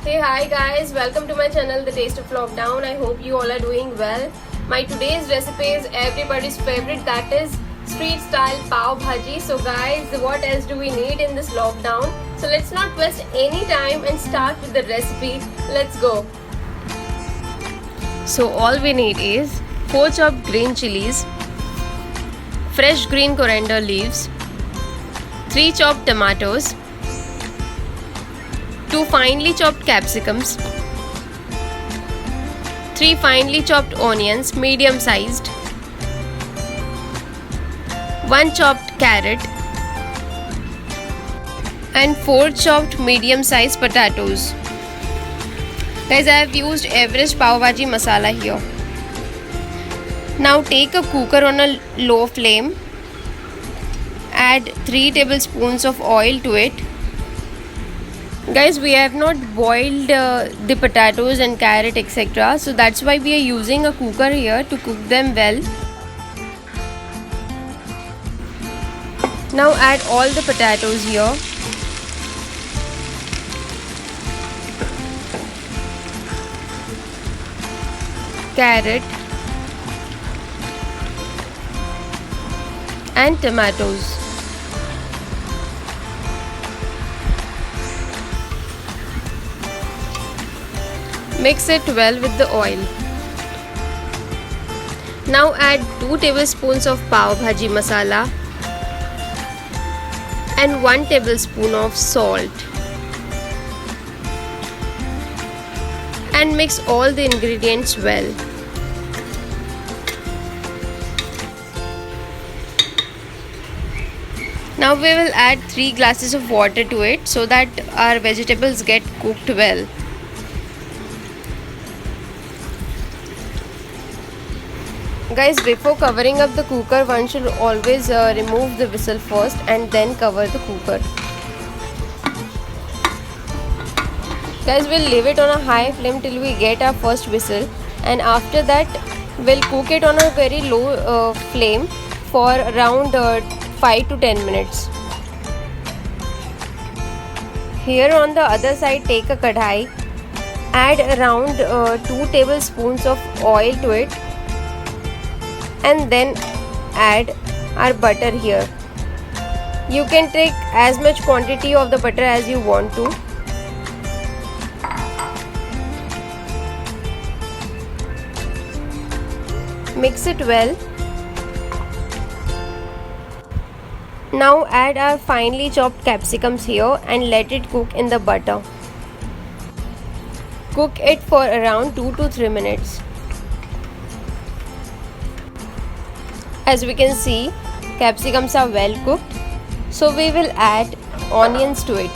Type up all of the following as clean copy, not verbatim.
Hey, hi guys, welcome to my channel The Taste of Lockdown. I hope you all are doing well. My today's recipe is everybody's favorite, that is street style pav bhaji. So guys, what else do we need in this lockdown? So let's not waste any time and start with the recipe. Let's go. So all we need is 4 chopped green chilies, fresh green coriander leaves, 3 chopped tomatoes, 2 finely chopped capsicums, 3 finely chopped onions medium sized, 1 chopped carrot and 4 chopped medium sized potatoes. Guys, I have used Everest pav bhaji masala here. Now take a cooker on a low flame, add 3 tablespoons of oil to it. Guys, we have not boiled the potatoes and carrot etc. So that's why we are using a cooker here to cook them well. Now add all the potatoes here. Carrot and tomatoes. Mix it well with the oil. Now add 2 tablespoons of pav bhaji masala and 1 tablespoon of salt. And mix all the ingredients well. Now we will add 3 glasses of water to it so that our vegetables get cooked well. Guys, before covering up the cooker, one should always remove the whistle first and then cover the cooker. Guys, we'll leave it on a high flame till we get our first whistle, and after that we'll cook it on a very low flame for around 5 to 10 minutes. Here on the other side, take a kadhai, add around 2 tablespoons of oil to it, and then add our butter here. You can take as much quantity of the butter as you want to. Mix it well. Now add our finely chopped capsicums here and let it cook in the butter. Cook it for around 2 to 3 minutes. As we can see, capsicums are well cooked, so we will add onions to it.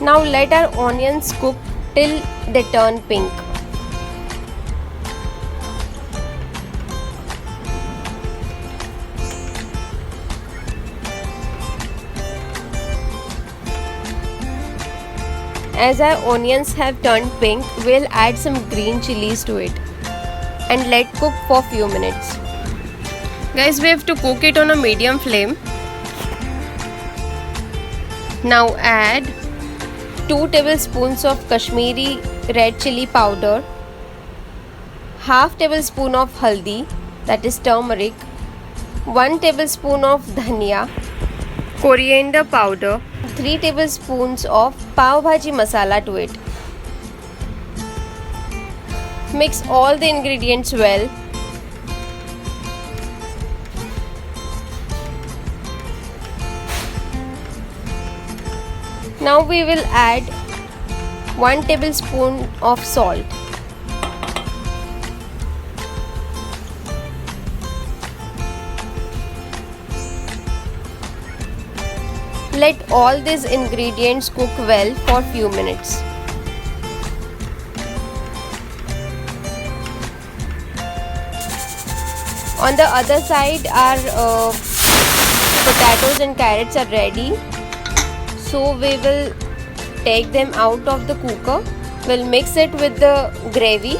Now let our onions cook till they turn pink. As our onions have turned pink, we'll add some green chilies to it and let cook for few minutes. Guys, we have to cook it on a medium flame. Now add 2 tablespoons of Kashmiri red chili powder, half tablespoon of haldi, that is turmeric, 1 tablespoon of dhania, coriander powder, 3 tablespoons of pav bhaji masala to it. Mix all the ingredients well. Now we will add 1 tablespoon of salt. Let all these ingredients cook well for few minutes. On the other side, our potatoes and carrots are ready. So we will take them out of the cooker. We'll mix it with the gravy.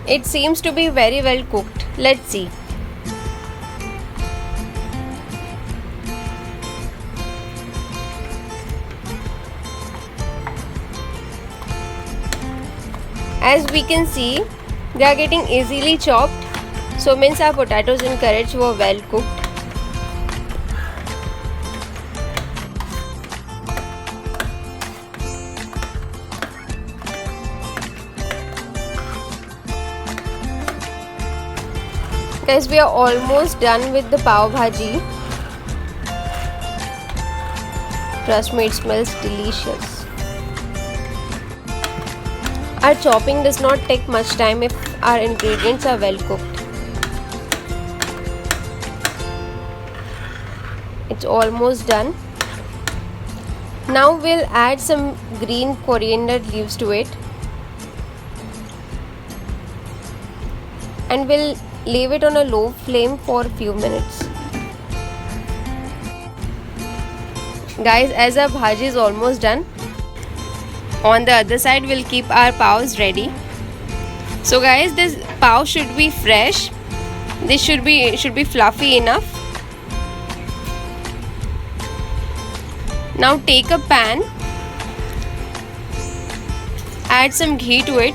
It seems to be very well cooked. Let's see. As we can see, they are getting easily chopped. So means our potatoes and carrots were well cooked. Guys, we are almost done with the pav bhaji. Trust me, it smells delicious. Our chopping does not take much time if our ingredients are well cooked. It's almost done. Now we'll add some green coriander leaves to it. And we'll leave it on a low flame for a few minutes. Guys, as our bhaji is almost done, on the other side we'll keep our pavs ready. So guys, this pav should be fresh. This should be fluffy enough. Now take a pan, add some ghee to it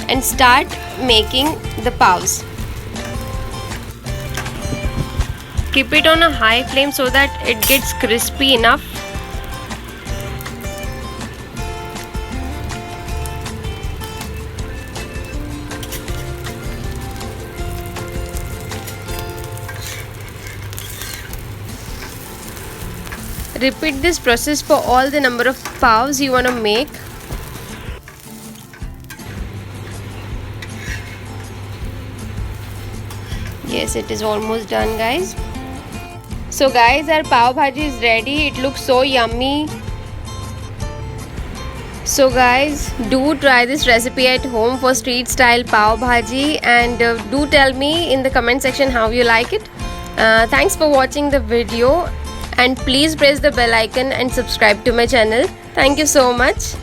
and start making the pavs. Keep it on a high flame so that it gets crispy enough. Repeat this process for all the number of pavs you want to make. Yes, it is almost done, guys. So guys, our pav bhaji is ready. It looks so yummy. So guys, do try this recipe at home for street style pav bhaji, and do tell me in the comment section how you like it. Thanks for watching the video, and please press the bell icon and subscribe to my channel. Thank you so much.